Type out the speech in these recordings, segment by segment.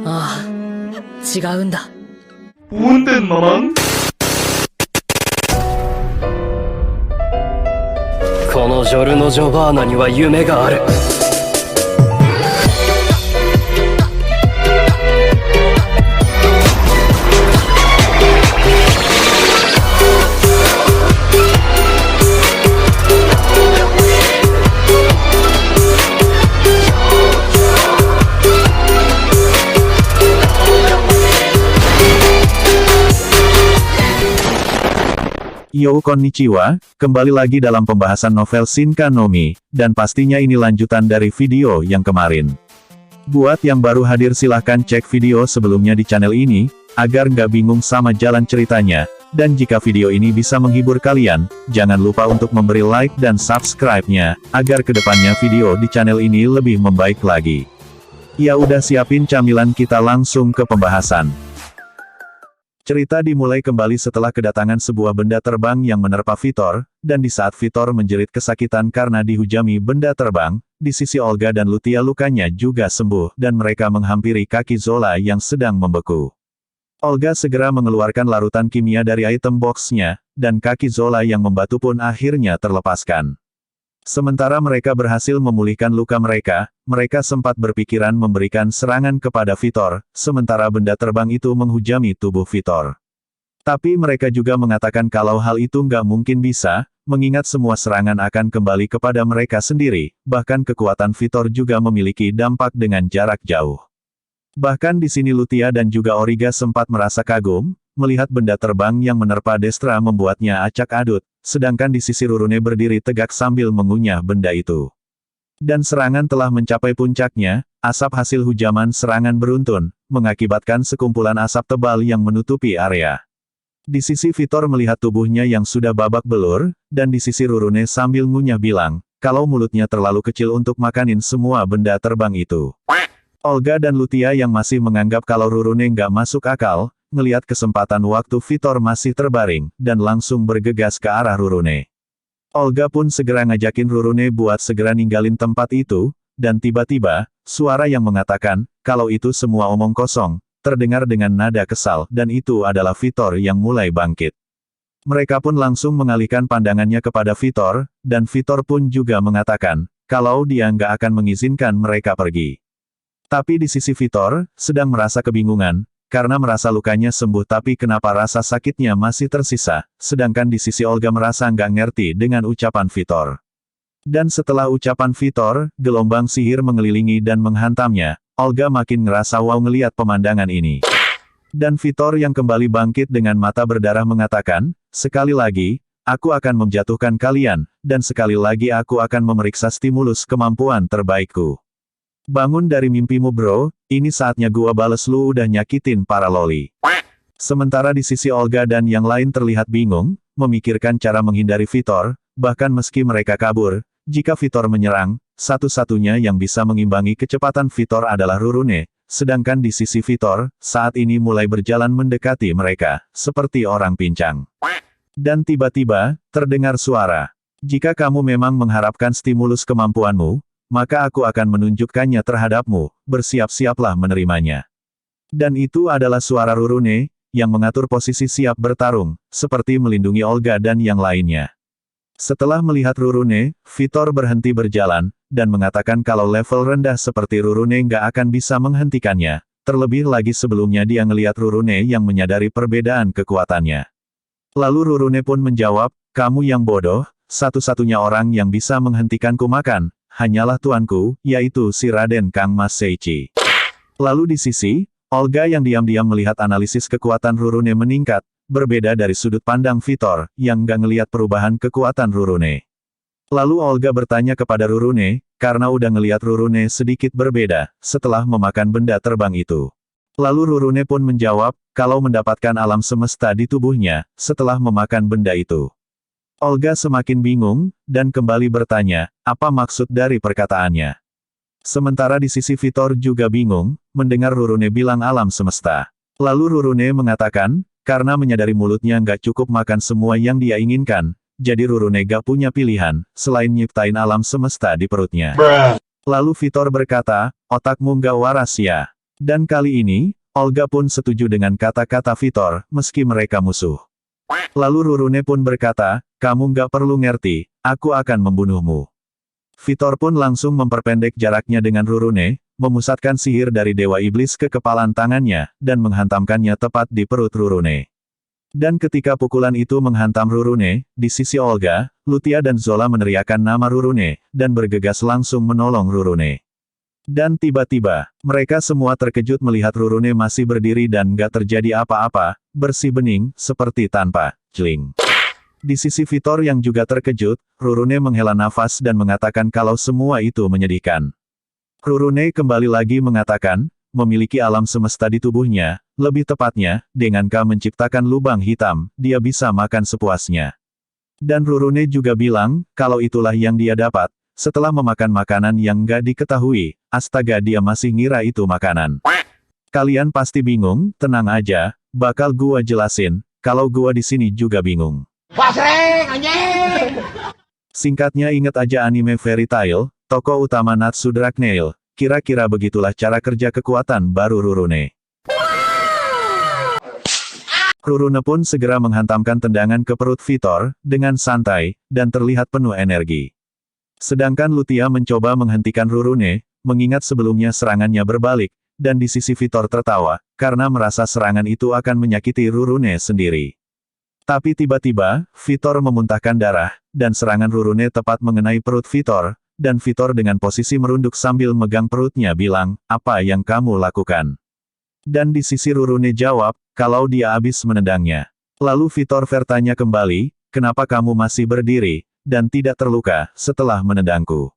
ああ、違うんだ。본땐 나만? このジョルノ・ジョバーナには夢がある。Yo konnichiwa, kembali lagi dalam pembahasan novel Shinka no Mi, dan pastinya ini lanjutan dari video yang kemarin. Buat yang baru hadir silahkan cek video sebelumnya di channel ini, agar nggak bingung sama jalan ceritanya, dan jika video ini bisa menghibur kalian, jangan lupa untuk memberi like dan subscribe-nya, agar kedepannya video di channel ini lebih membaik lagi. Ya udah siapin camilan kita langsung ke pembahasan. Cerita dimulai kembali setelah kedatangan sebuah benda terbang yang menerpa Vitor, dan di saat Vitor menjerit kesakitan karena dihujami benda terbang, di sisi Olga dan Lutia lukanya juga sembuh, dan mereka menghampiri kaki Zola yang sedang membeku. Olga segera mengeluarkan larutan kimia dari item box-nya, dan kaki Zola yang membatu pun akhirnya terlepaskan. Sementara mereka berhasil memulihkan luka mereka, mereka sempat berpikiran memberikan serangan kepada Vitor, sementara benda terbang itu menghujami tubuh Vitor. Tapi mereka juga mengatakan kalau hal itu nggak mungkin bisa, mengingat semua serangan akan kembali kepada mereka sendiri, bahkan kekuatan Vitor juga memiliki dampak dengan jarak jauh. Bahkan di sini Lutia dan juga Origa sempat merasa kagum, melihat benda terbang yang menerpa Destra membuatnya acak adut, sedangkan di sisi Rurune berdiri tegak sambil mengunyah benda itu. Dan serangan telah mencapai puncaknya, asap hasil hujaman serangan beruntun, mengakibatkan sekumpulan asap tebal yang menutupi area. Di sisi Vitor melihat tubuhnya yang sudah babak belur, dan di sisi Rurune sambil ngunyah bilang, kalau mulutnya terlalu kecil untuk makanin semua benda terbang itu. Olga dan Lutia yang masih menganggap kalau Rurune nggak masuk akal, ngelihat kesempatan waktu Vitor masih terbaring, dan langsung bergegas ke arah Rurune. Olga pun segera ngajakin Rurune buat segera ninggalin tempat itu, dan tiba-tiba, suara yang mengatakan, kalau itu semua omong kosong, terdengar dengan nada kesal, dan itu adalah Vitor yang mulai bangkit. Mereka pun langsung mengalihkan pandangannya kepada Vitor, dan Vitor pun juga mengatakan, kalau dia nggak akan mengizinkan mereka pergi. Tapi di sisi Vitor, sedang merasa kebingungan, karena merasa lukanya sembuh tapi kenapa rasa sakitnya masih tersisa, sedangkan di sisi Olga merasa nggak ngerti dengan ucapan Vitor. Dan setelah ucapan Vitor, gelombang sihir mengelilingi dan menghantamnya, Olga makin ngerasa wow ngeliat pemandangan ini. Dan Vitor yang kembali bangkit dengan mata berdarah mengatakan, sekali lagi, aku akan menjatuhkan kalian, dan sekali lagi aku akan memeriksa stimulus kemampuan terbaikku. Bangun dari mimpimu bro, ini saatnya gua bales lu udah nyakitin para loli. Sementara di sisi Olga dan yang lain terlihat bingung, memikirkan cara menghindari Vitor, bahkan meski mereka kabur, jika Vitor menyerang, satu-satunya yang bisa mengimbangi kecepatan Vitor adalah Rurune, sedangkan di sisi Vitor, saat ini mulai berjalan mendekati mereka, seperti orang pincang. Dan tiba-tiba, terdengar suara. Jika kamu memang mengharapkan stimulus kemampuanmu, maka aku akan menunjukkannya terhadapmu, bersiap-siaplah menerimanya. Dan itu adalah suara Rurune, yang mengatur posisi siap bertarung, seperti melindungi Olga dan yang lainnya. Setelah melihat Rurune, Vitor berhenti berjalan, dan mengatakan kalau level rendah seperti Rurune nggak akan bisa menghentikannya, terlebih lagi sebelumnya dia ngelihat Rurune yang menyadari perbedaan kekuatannya. Lalu Rurune pun menjawab, kamu yang bodoh, satu-satunya orang yang bisa menghentikanku makan, hanyalah tuanku, yaitu si Raden Kang Mas Seichi. Lalu di sisi, Olga yang diam-diam melihat analisis kekuatan Rurune meningkat, berbeda dari sudut pandang Vitor, yang nggak ngelihat perubahan kekuatan Rurune. Lalu Olga bertanya kepada Rurune, karena udah ngelihat Rurune sedikit berbeda, setelah memakan benda terbang itu. Lalu Rurune pun menjawab, kalau mendapatkan alam semesta di tubuhnya, setelah memakan benda itu. Olga semakin bingung, dan kembali bertanya, apa maksud dari perkataannya. Sementara di sisi Vitor juga bingung, mendengar Rurune bilang alam semesta. Lalu Rurune mengatakan, karena menyadari mulutnya nggak cukup makan semua yang dia inginkan, jadi Rurune gak punya pilihan, selain nyiptain alam semesta di perutnya. Lalu Vitor berkata, otakmu nggak waras ya. Dan kali ini, Olga pun setuju dengan kata-kata Vitor, meski mereka musuh. Lalu Rurune pun berkata, kamu nggak perlu ngerti, aku akan membunuhmu. Vitor pun langsung memperpendek jaraknya dengan Rurune, memusatkan sihir dari Dewa Iblis ke kepalan tangannya, dan menghantamkannya tepat di perut Rurune. Dan ketika pukulan itu menghantam Rurune, di sisi Olga, Lutia dan Zola meneriakkan nama Rurune, dan bergegas langsung menolong Rurune. Dan tiba-tiba, mereka semua terkejut melihat Rurune masih berdiri dan nggak terjadi apa-apa, bersih bening, seperti tanpa jeling. Di sisi Vitor yang juga terkejut, Rurune menghela nafas dan mengatakan kalau semua itu menyedihkan. Rurune kembali lagi mengatakan, memiliki alam semesta di tubuhnya, lebih tepatnya, dengan K menciptakan lubang hitam, dia bisa makan sepuasnya. Dan Rurune juga bilang, kalau itulah yang dia dapat, setelah memakan makanan yang nggak diketahui, astaga dia masih ngira itu makanan. Kalian pasti bingung, tenang aja, bakal gua jelasin, kalau gua di sini juga bingung. Singkatnya inget aja anime Fairy Tail, tokoh utama Natsu Drakenail, kira-kira begitulah cara kerja kekuatan baru Rurune. Rurune pun segera menghantamkan tendangan ke perut Vitor, dengan santai, dan terlihat penuh energi. Sedangkan Lutia mencoba menghentikan Rurune, mengingat sebelumnya serangannya berbalik, dan di sisi Vitor tertawa, karena merasa serangan itu akan menyakiti Rurune sendiri. Tapi tiba-tiba, Vitor memuntahkan darah, dan serangan Rurune tepat mengenai perut Vitor, dan Vitor dengan posisi merunduk sambil megang perutnya bilang, apa yang kamu lakukan? Dan di sisi Rurune jawab, kalau dia habis menendangnya. Lalu Vitor bertanya kembali, kenapa kamu masih berdiri, dan tidak terluka, setelah menendangku.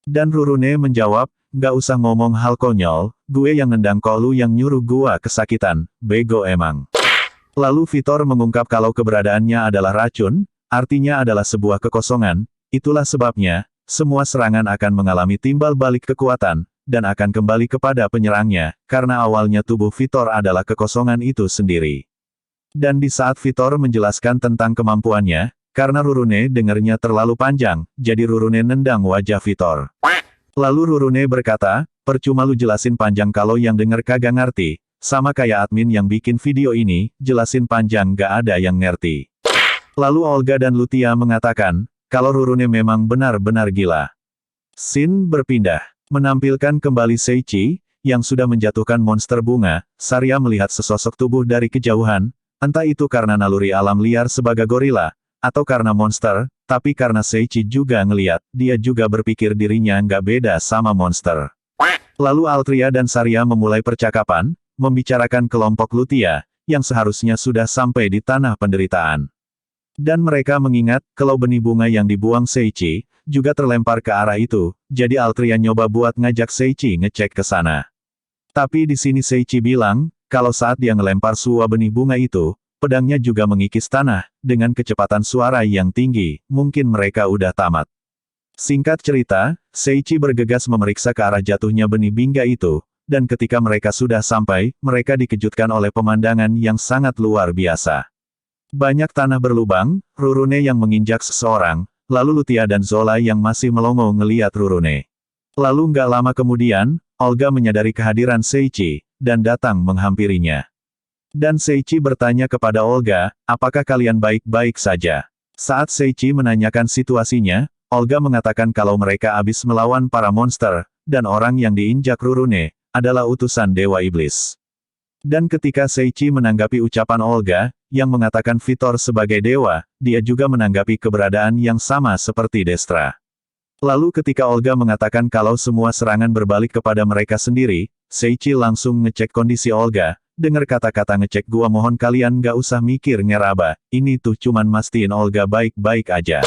Dan Rurune menjawab, nggak usah ngomong hal konyol, gue yang nendang kok lu yang nyuruh gua kesakitan, bego emang. Lalu Vitor mengungkap kalau keberadaannya adalah racun, artinya adalah sebuah kekosongan, itulah sebabnya, semua serangan akan mengalami timbal balik kekuatan, dan akan kembali kepada penyerangnya, karena awalnya tubuh Vitor adalah kekosongan itu sendiri. Dan di saat Vitor menjelaskan tentang kemampuannya, karena Rurune dengernya terlalu panjang, jadi Rurune nendang wajah Vitor. Lalu Rurune berkata, percuma lu jelasin panjang kalau yang denger kagak ngerti, sama kayak admin yang bikin video ini, jelasin panjang gak ada yang ngerti. Lalu Olga dan Lutia mengatakan, kalau Rurune memang benar-benar gila. Scene berpindah, menampilkan kembali Seichi, yang sudah menjatuhkan monster bunga. Saria melihat sesosok tubuh dari kejauhan, entah itu karena naluri alam liar sebagai gorila, atau karena monster, tapi karena Seichi juga ngeliat, dia juga berpikir dirinya nggak beda sama monster. Lalu Altria dan Saria memulai percakapan, membicarakan kelompok Lutia, yang seharusnya sudah sampai di tanah penderitaan. Dan mereka mengingat, kalau benih bunga yang dibuang Seichi, juga terlempar ke arah itu, jadi Altria nyoba buat ngajak Seichi ngecek ke sana. Tapi di sini Seichi bilang, kalau saat dia ngelempar sebuah benih bunga itu, pedangnya juga mengikis tanah, dengan kecepatan suara yang tinggi, mungkin mereka udah tamat. Singkat cerita, Seichi bergegas memeriksa ke arah jatuhnya benih bingga itu, dan ketika mereka sudah sampai, mereka dikejutkan oleh pemandangan yang sangat luar biasa. Banyak tanah berlubang, Rurune yang menginjak seseorang, lalu Lutia dan Zola yang masih melongo ngeliat Rurune. Lalu nggak lama kemudian, Olga menyadari kehadiran Seichi, dan datang menghampirinya. Dan Seichi bertanya kepada Olga, apakah kalian baik-baik saja? Saat Seichi menanyakan situasinya, Olga mengatakan kalau mereka habis melawan para monster, dan orang yang diinjak Rurune, adalah utusan Dewa Iblis. Dan ketika Seichi menanggapi ucapan Olga, yang mengatakan Vitor sebagai dewa, dia juga menanggapi keberadaan yang sama seperti Destra. Lalu ketika Olga mengatakan kalau semua serangan berbalik kepada mereka sendiri, Seichi langsung ngecek kondisi Olga. Dengar kata-kata ngecek gua mohon kalian gak usah mikir ngeraba, ini tuh cuman mastiin Olga baik-baik aja.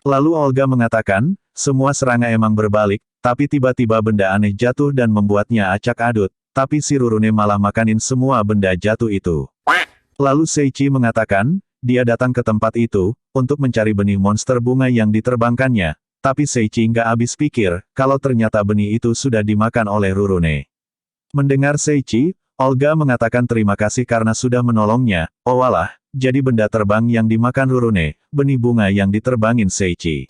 Lalu Olga mengatakan, semua serangan emang berbalik, tapi tiba-tiba benda aneh jatuh dan membuatnya acak adut, tapi si Rurune malah makanin semua benda jatuh itu. Lalu Seichi mengatakan, dia datang ke tempat itu, untuk mencari benih monster bunga yang diterbangkannya, tapi Seichi nggak habis pikir, kalau ternyata benih itu sudah dimakan oleh Rurune. Mendengar Seichi, Olga mengatakan terima kasih karena sudah menolongnya, oh walah, jadi benda terbang yang dimakan Rurune, benih bunga yang diterbangin Seichi.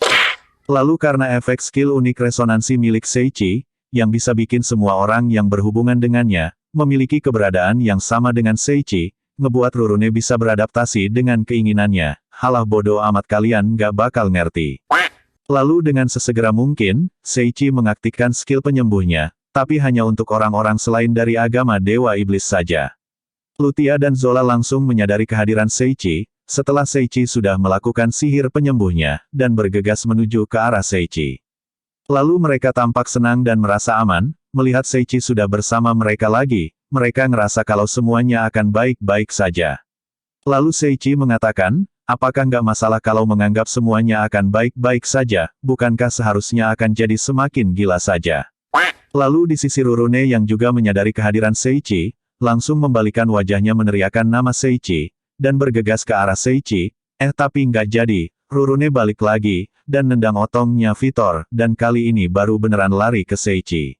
Lalu karena efek skill unik resonansi milik Seichi, yang bisa bikin semua orang yang berhubungan dengannya, memiliki keberadaan yang sama dengan Seiichi, ngebuat Rurune bisa beradaptasi dengan keinginannya. Halah bodoh amat, kalian gak bakal ngerti. Lalu dengan sesegera mungkin, Seiichi mengaktifkan skill penyembuhnya, tapi hanya untuk orang-orang selain dari agama Dewa Iblis saja. Lutia dan Zola langsung menyadari kehadiran Seiichi, setelah Seiichi sudah melakukan sihir penyembuhnya, dan bergegas menuju ke arah Seiichi. Lalu mereka tampak senang dan merasa aman, melihat Seiichi sudah bersama mereka lagi, mereka ngerasa kalau semuanya akan baik-baik saja. Lalu Seiichi mengatakan, apakah nggak masalah kalau menganggap semuanya akan baik-baik saja, bukankah seharusnya akan jadi semakin gila saja? Lalu di sisi Rurune yang juga menyadari kehadiran Seiichi, langsung membalikan wajahnya meneriakkan nama Seiichi, dan bergegas ke arah Seiichi, tapi nggak jadi, Rurune balik lagi, dan nendang otongnya Vitor, dan kali ini baru beneran lari ke Seiichi.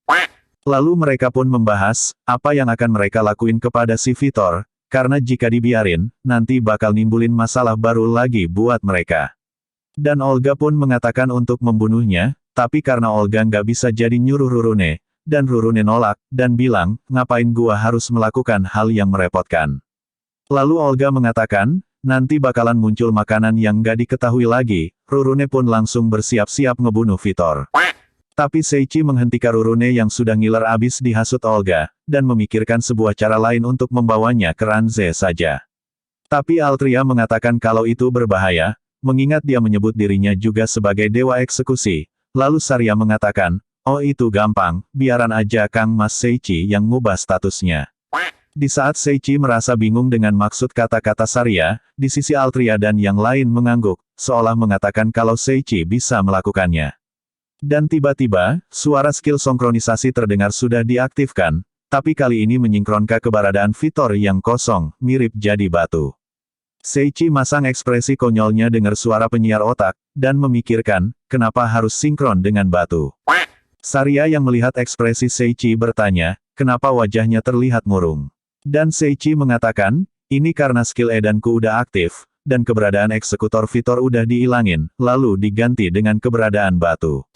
Lalu mereka pun membahas, apa yang akan mereka lakuin kepada si Vitor, karena jika dibiarin, nanti bakal nimbulin masalah baru lagi buat mereka. Dan Olga pun mengatakan untuk membunuhnya, tapi karena Olga nggak bisa jadi nyuruh Rurune, dan Rurune nolak, dan bilang, ngapain gua harus melakukan hal yang merepotkan. Lalu Olga mengatakan, nanti bakalan muncul makanan yang nggak diketahui lagi, Rurune pun langsung bersiap-siap ngebunuh Vitor. Tapi Seiichi menghentikan Rurune yang sudah ngiler abis dihasut Olga, dan memikirkan sebuah cara lain untuk membawanya ke Ranze saja. Tapi Altria mengatakan kalau itu berbahaya, mengingat dia menyebut dirinya juga sebagai dewa eksekusi. Lalu Saria mengatakan, oh itu gampang, biaran aja Kang Mas Seiichi yang ngubah statusnya. Di saat Seiichi merasa bingung dengan maksud kata-kata Saria, di sisi Altria dan yang lain mengangguk, seolah mengatakan kalau Seiichi bisa melakukannya. Dan tiba-tiba, suara skill sinkronisasi terdengar sudah diaktifkan, tapi kali ini menyingkronkan keberadaan Vitor yang kosong, mirip jadi batu. Seiichi masang ekspresi konyolnya dengar suara penyiar otak, dan memikirkan, kenapa harus sinkron dengan batu. Saria yang melihat ekspresi Seiichi bertanya, kenapa wajahnya terlihat murung. Dan Seiichi mengatakan, ini karena skill edanku udah aktif, dan keberadaan eksekutor Vitor udah diilangin, lalu diganti dengan keberadaan batu.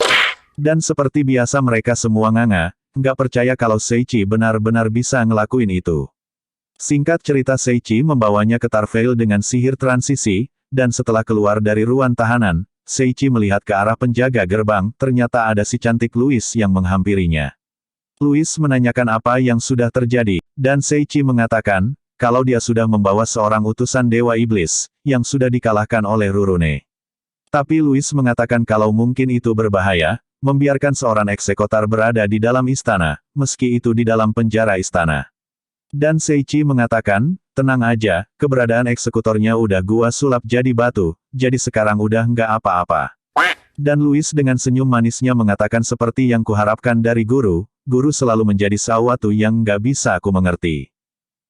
Dan seperti biasa mereka semua nganga, nggak percaya kalau Seiichi benar-benar bisa ngelakuin itu. Singkat cerita Seiichi membawanya ke Tarveil dengan sihir transisi, dan setelah keluar dari ruang tahanan, Seiichi melihat ke arah penjaga gerbang, ternyata ada si cantik Louis yang menghampirinya. Louis menanyakan apa yang sudah terjadi, dan Seiichi mengatakan, kalau dia sudah membawa seorang utusan Dewa Iblis, yang sudah dikalahkan oleh Rurune. Tapi Louis mengatakan kalau mungkin itu berbahaya, membiarkan seorang eksekutor berada di dalam istana, meski itu di dalam penjara istana. Dan Seiichi mengatakan, tenang aja, keberadaan eksekutornya udah gua sulap jadi batu, jadi sekarang udah nggak apa-apa. Dan Louis dengan senyum manisnya mengatakan seperti yang kuharapkan dari guru, guru selalu menjadi sesuatu yang nggak bisa aku mengerti.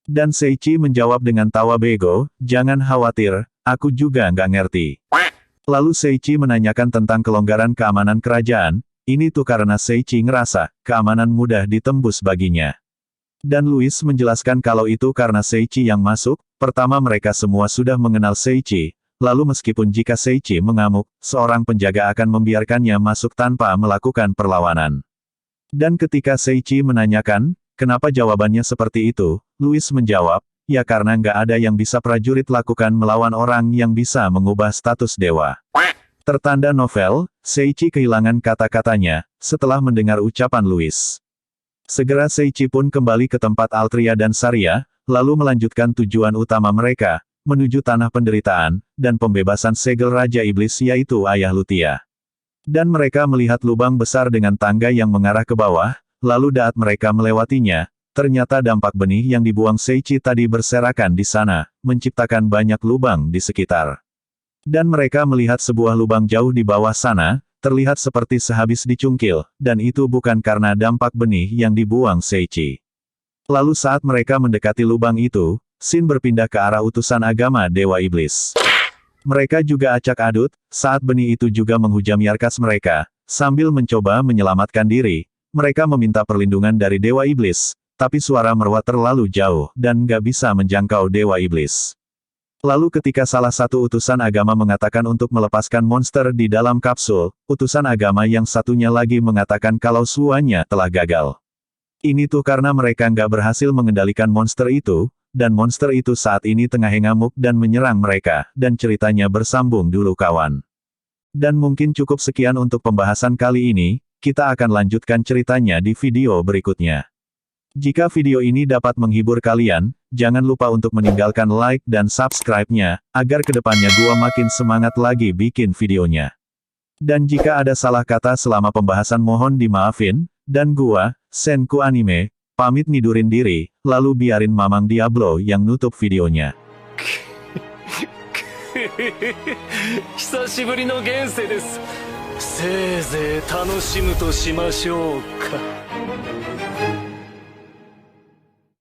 Dan Seiichi menjawab dengan tawa bego, jangan khawatir, aku juga nggak ngerti. Lalu Seiichi menanyakan tentang kelonggaran keamanan kerajaan, ini tuh karena Seiichi ngerasa, keamanan mudah ditembus baginya. Dan Louis menjelaskan kalau itu karena Seiichi yang masuk, pertama mereka semua sudah mengenal Seiichi, lalu meskipun jika Seiichi mengamuk, seorang penjaga akan membiarkannya masuk tanpa melakukan perlawanan. Dan ketika Seiichi menanyakan, kenapa jawabannya seperti itu, Louis menjawab, ya karena nggak ada yang bisa prajurit lakukan melawan orang yang bisa mengubah status dewa. Tertanda novel, Seiichi kehilangan kata-katanya, setelah mendengar ucapan Louis. Segera Seiichi pun kembali ke tempat Altria dan Saria, lalu melanjutkan tujuan utama mereka, menuju tanah penderitaan, dan pembebasan segel Raja Iblis yaitu Ayah Lutia. Dan mereka melihat lubang besar dengan tangga yang mengarah ke bawah, lalu daat mereka melewatinya, ternyata dampak benih yang dibuang Seiichi tadi berserakan di sana, menciptakan banyak lubang di sekitar. Dan mereka melihat sebuah lubang jauh di bawah sana, terlihat seperti sehabis dicungkil, dan itu bukan karena dampak benih yang dibuang Seiichi. Lalu saat mereka mendekati lubang itu, Shin berpindah ke arah utusan agama Dewa Iblis. Mereka juga acak adut, saat benih itu juga menghujam markas mereka, sambil mencoba menyelamatkan diri, mereka meminta perlindungan dari Dewa Iblis, tapi suara merwa terlalu jauh, dan nggak bisa menjangkau Dewa Iblis. Lalu ketika salah satu utusan agama mengatakan untuk melepaskan monster di dalam kapsul, utusan agama yang satunya lagi mengatakan kalau semuanya telah gagal. Ini tuh karena mereka nggak berhasil mengendalikan monster itu, dan monster itu saat ini tengah ngamuk dan menyerang mereka, dan ceritanya bersambung dulu kawan. Dan mungkin cukup sekian untuk pembahasan kali ini, kita akan lanjutkan ceritanya di video berikutnya. Jika video ini dapat menghibur kalian, jangan lupa untuk meninggalkan like dan subscribe-nya, agar kedepannya gua makin semangat lagi bikin videonya. Dan jika ada salah kata selama pembahasan mohon dimaafin, dan gua, Senku Anime, pamit nidurin diri, lalu biarin Mamang Diablo yang nutup videonya. 久しぶりの現世です。せいぜい楽しむとしましょうか。